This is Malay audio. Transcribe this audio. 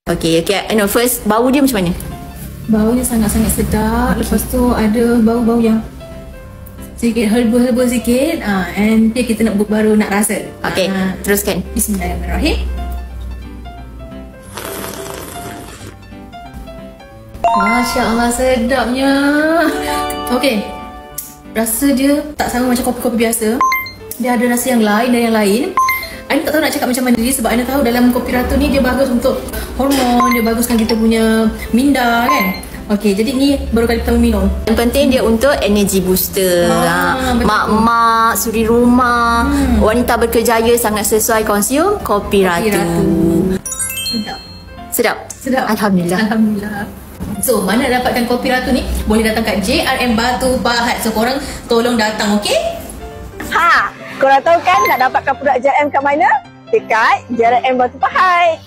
Okay. First, bau dia macam mana? Baunya sangat-sangat sedap. Lepas tu ada bau-bau yang sedikit herba-herba sikit. And kita baru nak rasa. Okay, teruskan. Bismillahirrahmanirrahim. Masya Allah, sedapnya. Okay, rasa dia tak sama macam kopi-kopi biasa. Dia ada rasa yang lain dan yang lain. Aina tak tahu nak cakap macam mana dia, sebab Aina tahu dalam kopi ratu ni dia bagus untuk hormon, dia baguskan kita punya minda kan. Okay, jadi ni baru kali pertama minum. Yang penting dia untuk energy booster. Mak-mak, suri rumah, wanita berkerjaya sangat sesuai konsum kopi ratu. Sedap. Alhamdulillah. So, mana dapatkan kopi ratu ni? Boleh datang kat JRM Batu Pahat. So, korang tolong datang, okey? Korang tahu kan nak dapatkan produk JRM kat mana? Dekat JRM Batu Pahat.